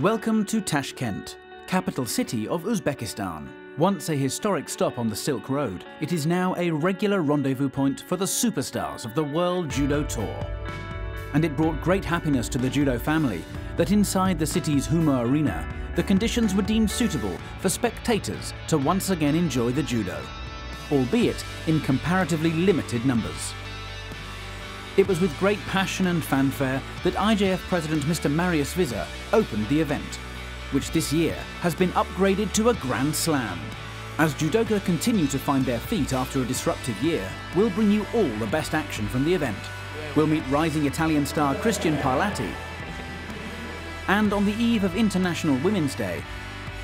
Welcome to Tashkent, capital city of Uzbekistan. Once a historic stop on the Silk Road, it is now a regular rendezvous point for the superstars of the World Judo Tour. And it brought great happiness to the judo family that inside the city's Huma Arena, the conditions were deemed suitable for spectators to once again enjoy the judo, albeit in comparatively limited numbers. It was with great passion and fanfare that IJF President Mr. Marius Vizar opened the event, which this year has been upgraded to a Grand Slam. As judoka continue to find their feet after a disruptive year, we'll bring you all the best action from the event. We'll meet rising Italian star Cristian Parlati. And on the eve of International Women's Day,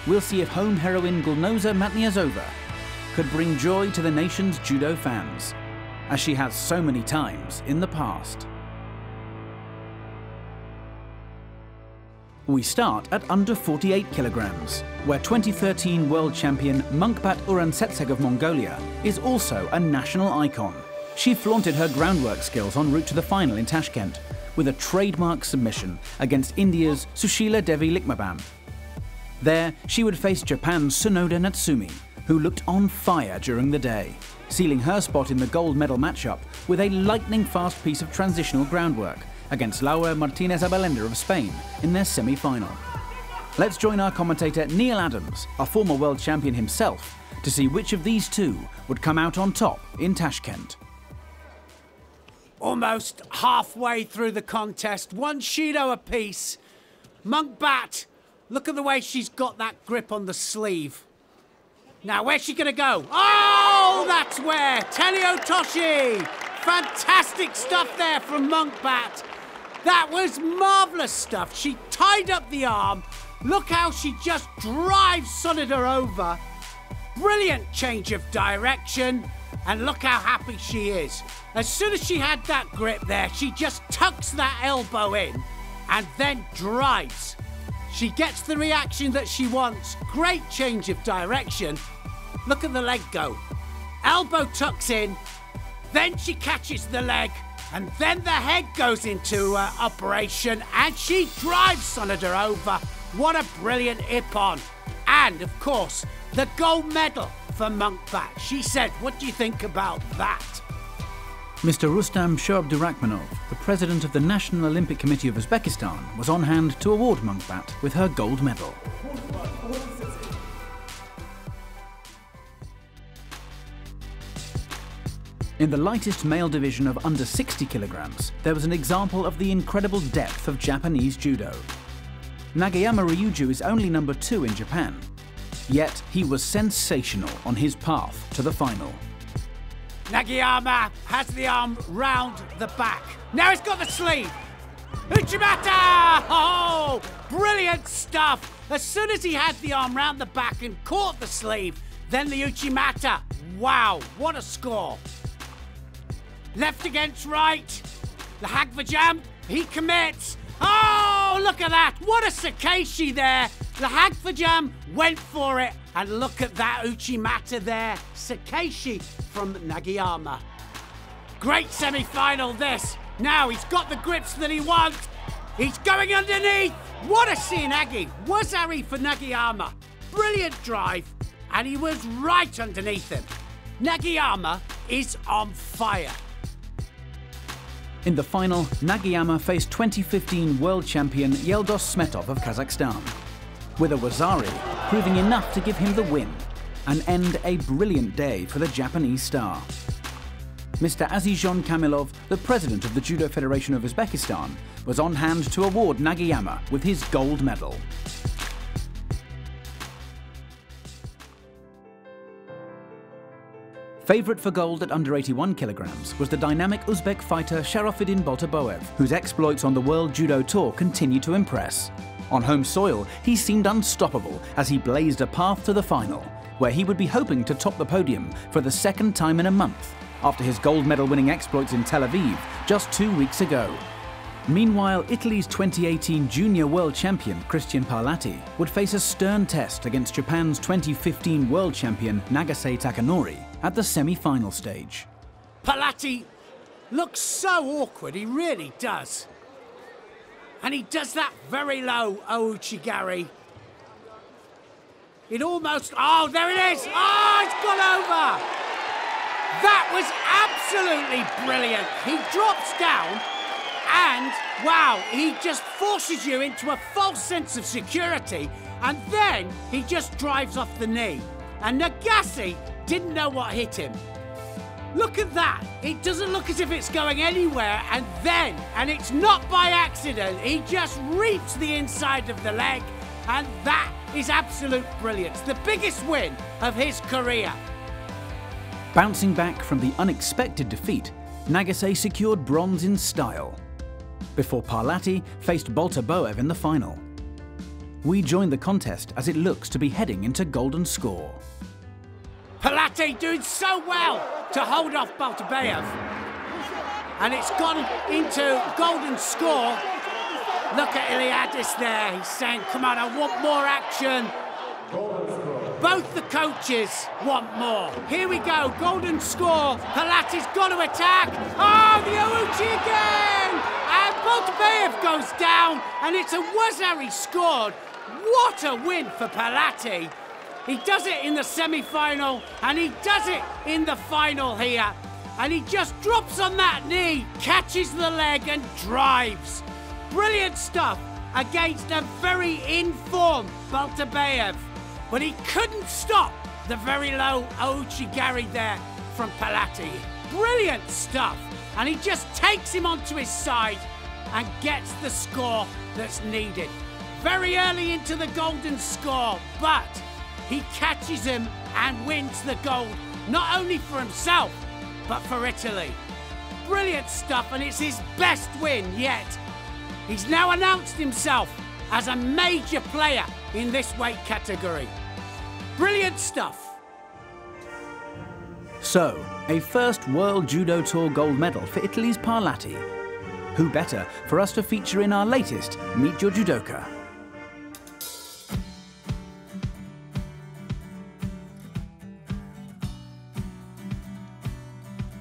we'll see if home heroine Gulnoza Matniazova could bring joy to the nation's judo fans, as she has so many times in the past. We start at under 48 kilograms, where 2013 world champion Munkbat Uransetseg of Mongolia is also a national icon. She flaunted her groundwork skills en route to the final in Tashkent with a trademark submission against India's Sushila Devi Likmabam. There, she would face Japan's Tsunoda Natsumi, who looked on fire during the day, sealing her spot in the gold medal matchup with a lightning-fast piece of transitional groundwork against Laura Martinez Abalenda of Spain in their semi-final. Let's join our commentator Neil Adams, a former world champion himself, to see which of these two would come out on top in Tashkent. Almost halfway through the contest, one Shido apiece. Munkbat, look at the way she's got that grip on the sleeve. Now, where's she gonna go? Oh, that's where! Teleotoshi! Fantastic stuff there from Munkbat. That was marvellous stuff. She tied up the arm. Look how she just drives Tsunoda over. Brilliant change of direction. And look how happy she is. As soon as she had that grip there, she just tucks that elbow in and then drives. She gets the reaction that she wants. Great change of direction. Look at the leg go. Elbow tucks in, then she catches the leg, and then the head goes into operation, and she drives Tsunoda over. What a brilliant ippon. And, of course, the gold medal for Munkbat. She said, what do you think about that? Mr. Rustam Shoabdurakhmanov, the president of the National Olympic Committee of Uzbekistan, was on hand to award Munkbat with her gold medal. In the lightest male division of under 60 kilograms, there was an example of the incredible depth of Japanese judo. Nagayama Ryuju is only number 2 in Japan, yet he was sensational on his path to the final. Nagayama has the arm round the back. Now he's got the sleeve. Uchimata! Oh, brilliant stuff. As soon as he had the arm round the back and caught the sleeve, then the Uchimata. Wow, what a score. Left against right. The Hagvajam, he commits. Oh, look at that. What a Sakeshi there. The Hagvajam went for it. And look at that Uchimata there. Sakeshi from Nagayama. Great semi-final this. Now he's got the grips that he wants. He's going underneath. What a Sinagi. Wazari for Nagayama. Brilliant drive. And he was right underneath him. Nagayama is on fire. In the final, Nagayama faced 2015 world champion Yeldos Smetov of Kazakhstan, with a Wazari proving enough to give him the win and end a brilliant day for the Japanese star. Mr. Azizjon Kamilov, the president of the Judo Federation of Uzbekistan, was on hand to award Nagayama with his gold medal. Favourite for gold at under 81 kilograms was the dynamic Uzbek fighter Sharofidin Boltaboev, whose exploits on the World Judo Tour continue to impress. On home soil, he seemed unstoppable as he blazed a path to the final, where he would be hoping to top the podium for the second time in a month, after his gold medal winning exploits in Tel Aviv just 2 weeks ago. Meanwhile, Italy's 2018 junior world champion Cristian Parlati would face a stern test against Japan's 2015 world champion Nagase Takanori at the semi-final stage. Parlati looks so awkward, he really does. And he does that very low ouchigari. It almost, oh, there it is. Oh, it's gone over. That was absolutely brilliant. He drops down and, wow, he just forces you into a false sense of security, and then he just drives off the knee. And Nagase didn't know what hit him. Look at that. It doesn't look as if it's going anywhere, and it's not by accident, he just reaps the inside of the leg, and that is absolute brilliance. The biggest win of his career. Bouncing back from the unexpected defeat, Nagase secured bronze in style, before Parlati faced Boltaboev in the final. We joined the contest as it looks to be heading into golden score. Parlati doing so well to hold off Boltaboev. And it's gone into golden score. Look at Iliadis there. He's saying, come on, I want more action. Both the coaches want more. Here we go, golden score. Parlati's got to attack. Oh, the Ouchi again! And Boltaboev goes down, and it's a Wazar he scored. What a win for Parlati. He does it in the semi-final, and he does it in the final here. And he just drops on that knee, catches the leg, and drives. Brilliant stuff against a very in-form Boltaboev. But he couldn't stop the very low ouchigari there from Parlati. Brilliant stuff. And he just takes him onto his side and gets the score that's needed. Very early into the golden score, but he catches him and wins the gold, not only for himself, but for Italy. Brilliant stuff, and it's his best win yet. He's now announced himself as a major player in this weight category. Brilliant stuff. So, a first World Judo Tour gold medal for Italy's Parlati. Who better for us to feature in our latest Meet Your Judoka?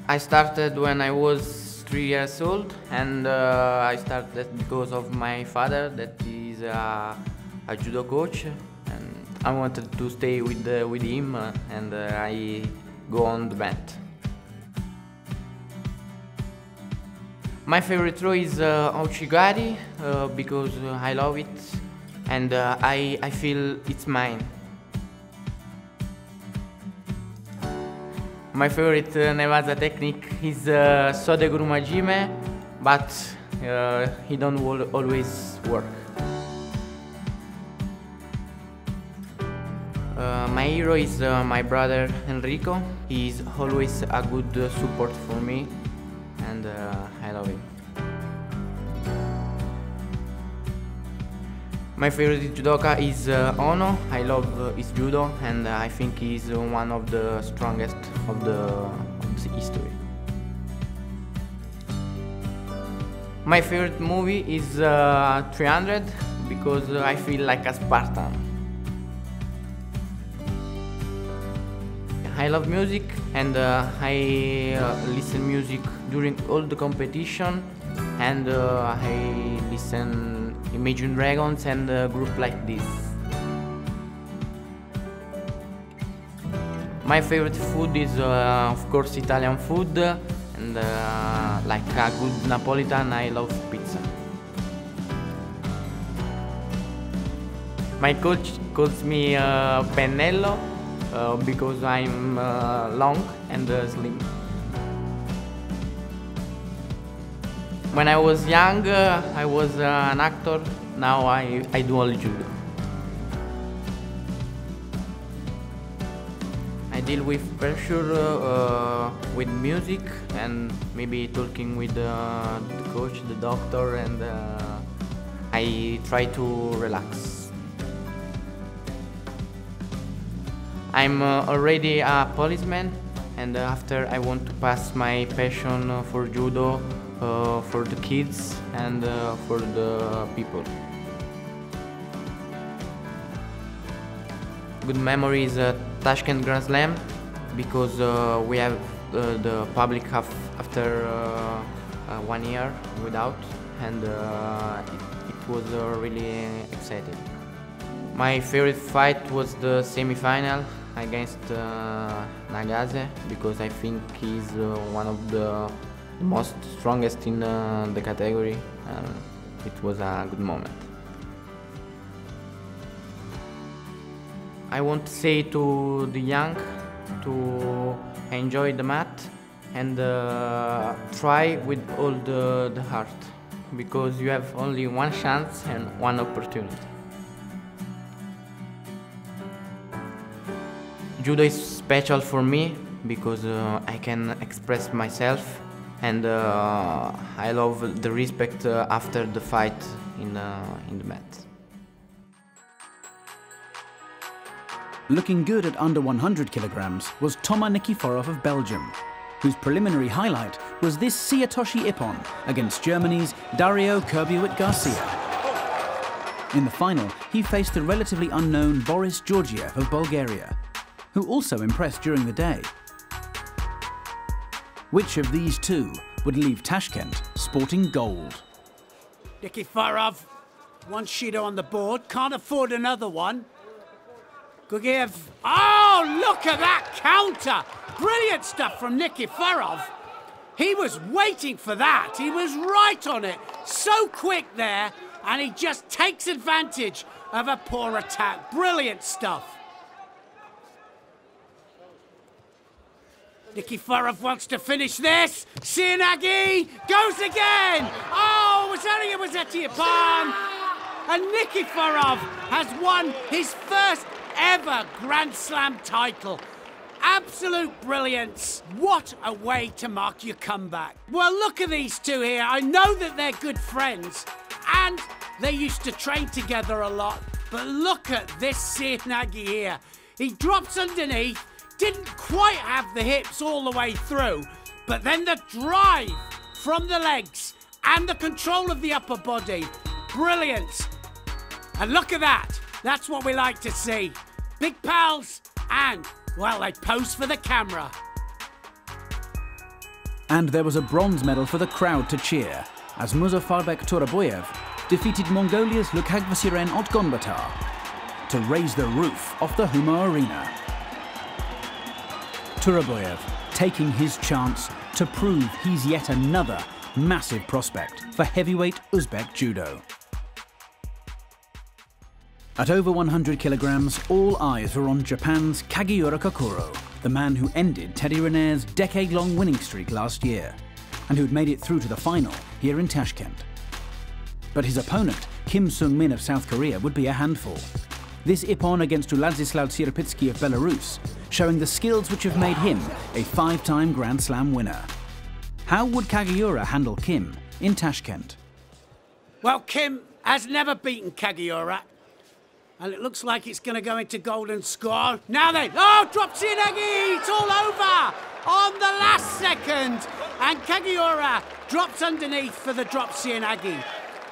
I started when I was 3 years old, and I started because of my father, that is a judo coach, and I wanted to stay with him, and I go on the mat. My favorite throw is ouchigari because I love it, and I feel it's mine. My favorite Nevada technique is Sodeguru Majime, but he don't always work. My hero is my brother Enrico. He is always a good support for me, and I love him. My favorite judoka is Ono. I love his judo, and I think he's one of the strongest of the history. My favorite movie is 300 because I feel like a Spartan. I love music, and I listen music during all the competition, and I listen Imagine Dragons and a group like this. My favorite food is of course Italian food, and like a good Napolitan, I love pizza. My coach calls me Pennello because I'm long and slim. When I was young, I was an actor. Now I do all judo. I deal with pressure with music, and maybe talking with the coach, the doctor, and I try to relax. I'm already a policeman, and after I want to pass my passion for judo for the kids and for the people. Good memory is Tashkent Grand Slam, because we have the public after 1 year without, and it was really exciting. My favorite fight was the semi-final against Nagase, because I think he's one of the most strongest in the category, and it was a good moment. I want to say to the young to enjoy the mat and try with all the heart, because you have only one chance and one opportunity. Judo is special for me because I can express myself, and I love the respect after the fight in the mat. Looking good at under 100 kilograms was Toma Nikiforov of Belgium, whose preliminary highlight was this Siatoshi Ippon against Germany's Dario Kerbuit Garcia. In the final, he faced the relatively unknown Boris Georgiev of Bulgaria, who also impressed during the day. Which of these two would leave Tashkent sporting gold? Nikiforov, one Shido on the board, can't afford another one. Gugiev, oh, look at that counter! Brilliant stuff from Nikiforov. He was waiting for that. He was right on it. So quick there, and he just takes advantage of a poor attack. Brilliant stuff. Nikiforov wants to finish this. Sienagi goes again. Oh, it was Etiapan. And Nikiforov has won his first ever Grand Slam title. Absolute brilliance. What a way to mark your comeback. Well, look at these two here. I know that they're good friends and they used to train together a lot, but look at this Sienagi here. He drops underneath, didn't quite have the hips all the way through, but then the drive from the legs and the control of the upper body. Brilliant. And look at that. That's what we like to see. Big pals, and, well, they pose for the camera. And there was a bronze medal for the crowd to cheer, as Muzaffarbek Turaboyev defeated Mongolia's Lukhagvasiren Otgonbatar to raise the roof off the Huma Arena. Turaboyev taking his chance to prove he's yet another massive prospect for heavyweight Uzbek judo. At over 100 kilograms, all eyes were on Japan's Kagiura Kokoro, the man who ended Teddy Reneur's decade-long winning streak last year, and who'd made it through to the final here in Tashkent. But his opponent, Kim Sung-min of South Korea, would be a handful. This Ippon against Uladzislav Tsirapitsky of Belarus, showing the skills which have made him a 5-time Grand Slam winner. How would Kagiura handle Kim in Tashkent? Well, Kim has never beaten Kagiura, and it looks like it's going to go into golden score. Now then, oh, drop Sienagi! It's all over on the last second. And Kagiura drops underneath for the drop Sienagi.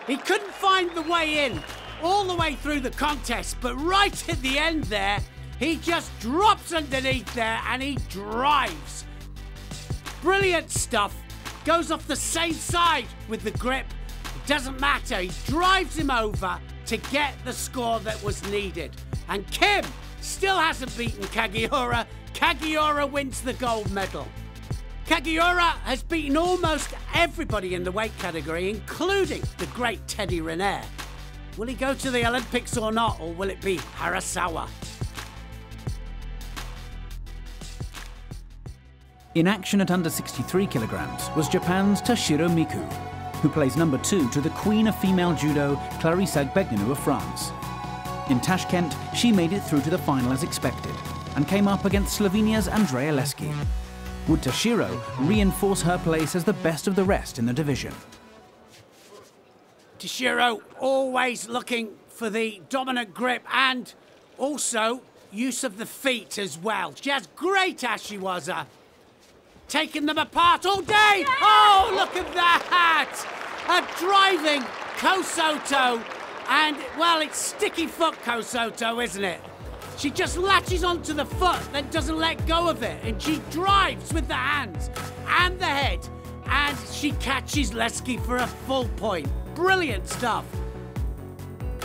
He couldn't find the way in all the way through the contest, but right at the end there, he just drops underneath there and he drives. Brilliant stuff. Goes off the same side with the grip. It doesn't matter. He drives him over to get the score that was needed. And Kim still hasn't beaten Kagiura. Kagiura wins the gold medal. Kagiura has beaten almost everybody in the weight category, including the great Teddy Renier. Will he go to the Olympics or not, or will it be Harasawa? In action at under 63 kilograms was Japan's Toshiro Miku, who plays number 2 to the queen of female judo, Clarissa Gbegnanou of France. In Tashkent, she made it through to the final as expected, and came up against Slovenia's Andrea Leski. Would Toshiro reinforce her place as the best of the rest in the division? Toshiro always looking for the dominant grip and also use of the feet as well. She has great ashiwaza. Taking them apart all day. Oh, look at that! A driving Kosoto. And, well, it's sticky foot Kosoto, isn't it? She just latches onto the foot, then doesn't let go of it. And she drives with the hands and the head. And she catches Leski for a full point. Brilliant stuff.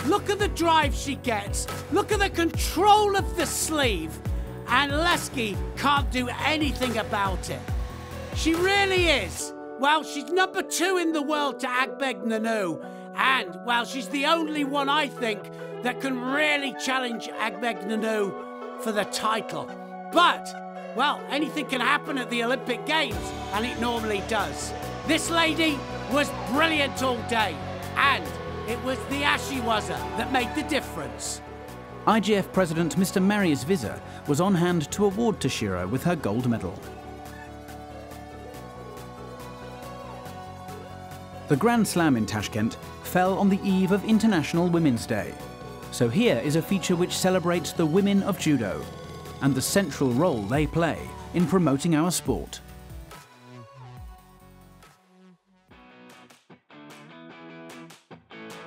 Look at the drive she gets. Look at the control of the sleeve. And Leski can't do anything about it. She really is. Well, she's number 2 in the world to Agbeg Nanu. And, well, she's the only one, I think, that can really challenge Agbeg Nanu for the title. But, well, anything can happen at the Olympic Games, and it normally does. This lady was brilliant all day, and it was the Ashiwaza that made the difference. IJF President Mr. Marius Visser was on hand to award Toshiro with her gold medal. The Grand Slam in Tashkent fell on the eve of International Women's Day. So here is a feature which celebrates the women of judo and the central role they play in promoting our sport.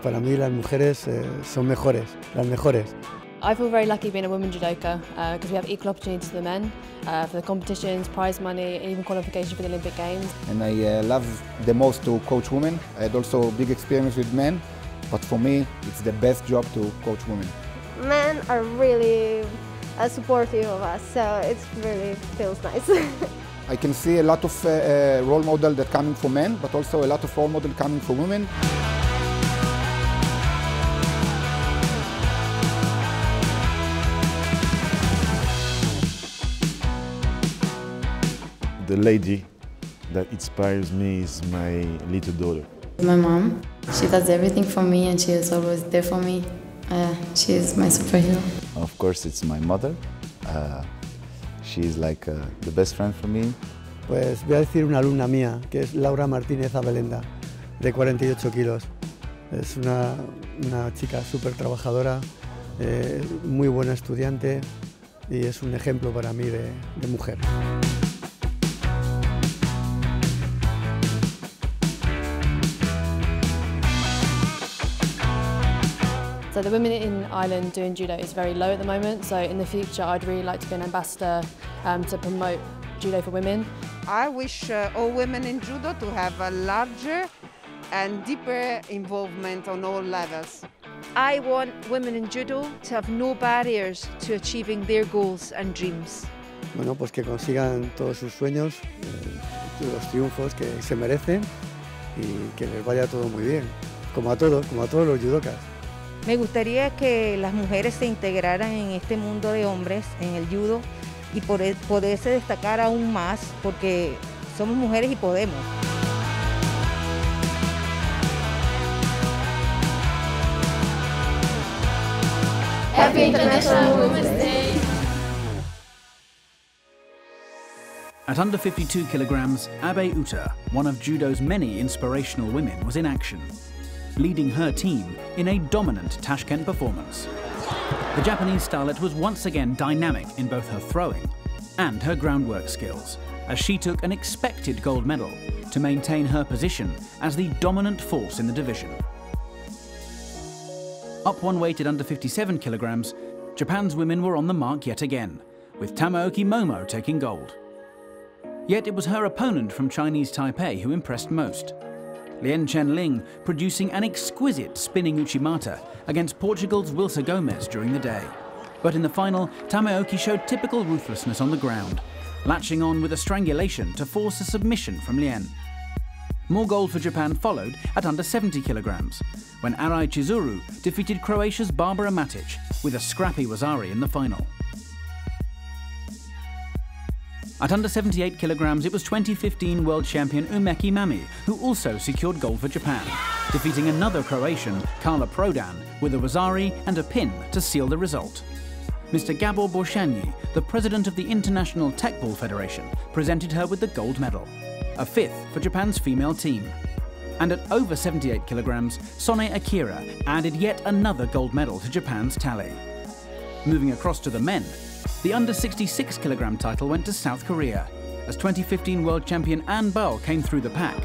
Para mí las mujeres son mejores, las mejores. I feel very lucky being a women judoka because we have equal opportunities to the men for the competitions, prize money, and even qualification for the Olympic Games. And I love the most to coach women. I had also big experience with men, but for me it's the best job to coach women. Men are really supportive of us, so it really feels nice. I can see a lot of role models that coming for men, but also a lot of role models coming for women. The lady that inspires me is my little daughter. My mom. She does everything for me and she is always there for me. She is my superhero. Of course, it's my mother. She is like the best friend for me. Pues voy a decir una alumna mía, que es Laura Martínez Abelenda, de 48 kilos. Es una chica súper trabajadora, muy buena estudiante y es un ejemplo para mí de mujer. So the women in Ireland doing judo is very low at the moment, so in the future I'd really like to be an ambassador to promote judo for women. I wish all women in judo to have a larger and deeper involvement on all levels. I want women in judo to have no barriers to achieving their goals and dreams. Bueno, pues que consigan todos sus sueños, los triunfos que se merecen y que les vaya todo muy bien, como a todos los judokas. Me gustaría que las mujeres se integraran en este mundo de hombres, en el judo, y poderse destacar aún más, porque somos mujeres y podemos. Happy International Women's Day! At under 52 kilograms, Abe Uta, one of judo's many inspirational women, was in action, leading her team in a dominant Tashkent performance. The Japanese starlet was once again dynamic in both her throwing and her groundwork skills, as she took an expected gold medal to maintain her position as the dominant force in the division. Up one weight at under 57 kilograms, Japan's women were on the mark yet again, with Tamaoki Momo taking gold. Yet it was her opponent from Chinese Taipei who impressed most. Lien Chen-Ling producing an exquisite spinning Uchimata against Portugal's Wilsa Gomez during the day. But in the final, Tamaoki showed typical ruthlessness on the ground, latching on with a strangulation to force a submission from Lien. More gold for Japan followed at under 70 kilograms, when Arai Chizuru defeated Croatia's Barbara Matic with a scrappy Wazari in the final. At under 78 kilograms, it was 2015 world champion Umeki Mami who also secured gold for Japan, defeating another Croatian, Carla Prodan, with a Wazari and a pin to seal the result. Mr. Gabor Borshanyi, the president of the International Judo Federation, presented her with the gold medal, a fifth for Japan's female team. And at over 78 kilograms, Sone Akira added yet another gold medal to Japan's tally. Moving across to the men, the under 66 kilogram title went to South Korea, as 2015 world champion An Bao came through the pack,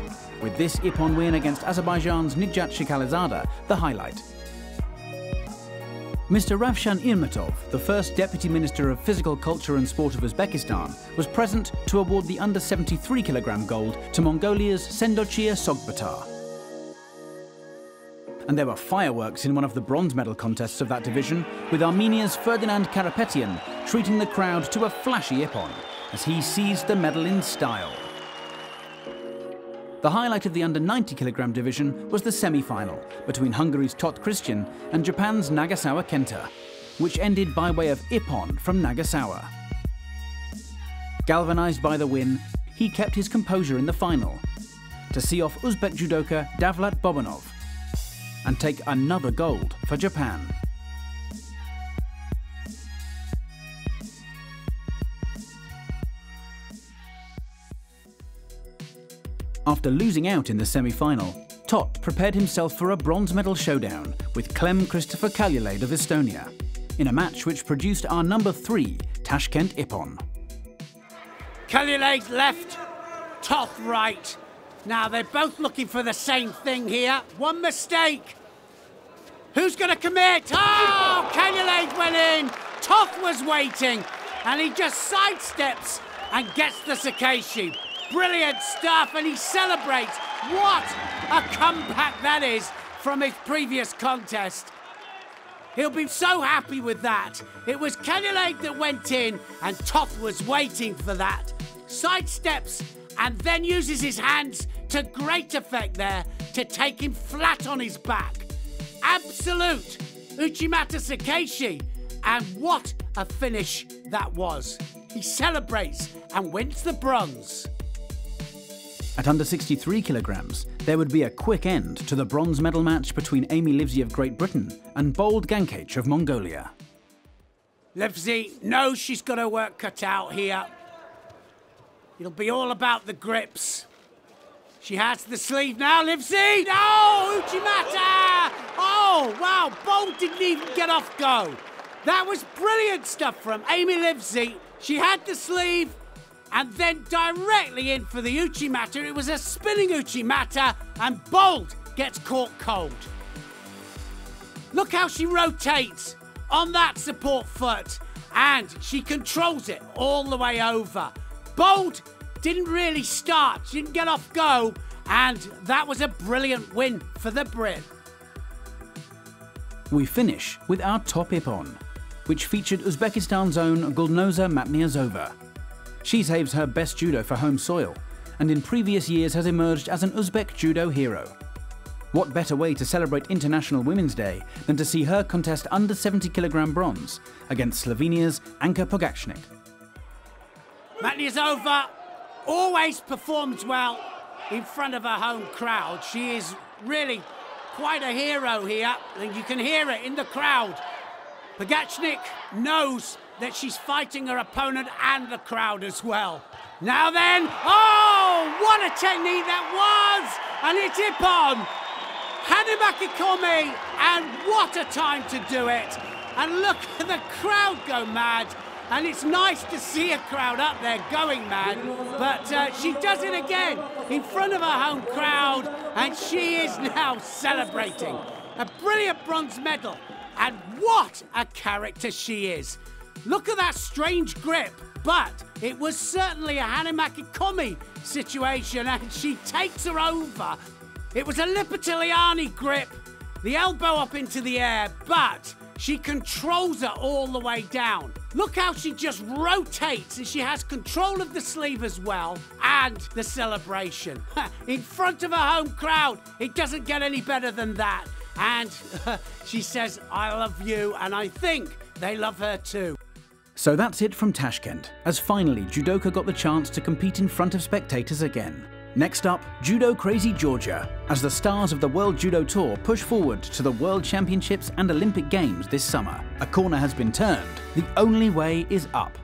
with this Ippon win against Azerbaijan's Nijat Shikalizada the highlight. Mr. Ravshan Irmatov, the first Deputy Minister of Physical Culture and Sport of Uzbekistan, was present to award the under 73 kilogram gold to Mongolia's Sendochia Sogbatar. And there were fireworks in one of the bronze medal contests of that division, with Armenia's Ferdinand Karapetyan treating the crowd to a flashy ippon as he seized the medal in style. The highlight of the under 90 kilogram division was the semi-final between Hungary's Tot Christian and Japan's Nagasawa Kenta, which ended by way of ippon from Nagasawa. Galvanized by the win, he kept his composure in the final to see off Uzbek judoka Davlat Bobanov and take another gold for Japan. After losing out in the semi-final, Tot prepared himself for a bronze medal showdown with Clem Christopher Kaljulaid of Estonia, in a match which produced our number 3 Tashkent ippon. Kaljulaid left, Tot right. Now they're both looking for the same thing here. One mistake. Who's going to commit? Oh, Kaljulaid went in. Tot was waiting, and he just sidesteps and gets the Sakeshi. Brilliant stuff, and he celebrates. What a comeback that is from his previous contest. He'll be so happy with that. It was Kaljulaid that went in, and Tot was waiting for that. Sidesteps, and then uses his hands to great effect there to take him flat on his back. Absolute Uchimata Sakeshi, and what a finish that was. He celebrates and wins the bronze. At under 63 kilograms, there would be a quick end to the bronze medal match between Amy Livesey of Great Britain and Bold Gankage of Mongolia. Livesey knows she's got her work cut out here. It'll be all about the grips. She has the sleeve now, Livesey! No! Uchimata! Oh, wow, Bold didn't even get off go. That was brilliant stuff from Amy Livesey. She had the sleeve, and then directly in for the Uchimata. It was a spinning Uchimata, and Bold gets caught cold. Look how she rotates on that support foot, and she controls it all the way over. Bold didn't really start, she didn't get off go, and that was a brilliant win for the Brit. We finish with our top ippon, which featured Uzbekistan's own Gulnoza Matniazova. She saves her best judo for home soil, and in previous years has emerged as an Uzbek judo hero. What better way to celebrate International Women's Day than to see her contest under 70 kilogram bronze against Slovenia's Anka Pogacnik. Matniazova always performs well in front of her home crowd. She is really quite a hero here, and you can hear it in the crowd. Pogacnik knows that she's fighting her opponent and the crowd as well. Now then, oh, what a technique that was! And it's ippon! Hanamaki Komi, and what a time to do it! And look at the crowd go mad. And it's nice to see a crowd up there going mad, but she does it again in front of her home crowd, and she is now celebrating. A brilliant bronze medal, and what a character she is. Look at that strange grip, but it was certainly a Hanamaki Komi situation, and she takes her over. It was a Lipatiliani grip, the elbow up into the air, but she controls her all the way down. Look how she just rotates, and she has control of the sleeve as well, and the celebration. In front of her home crowd, it doesn't get any better than that. And she says, I love you, and I think they love her too. So that's it from Tashkent, as finally judoka got the chance to compete in front of spectators again. Next up, Judo Crazy Georgia, as the stars of the World Judo Tour push forward to the World Championships and Olympic Games this summer. A corner has been turned. The only way is up.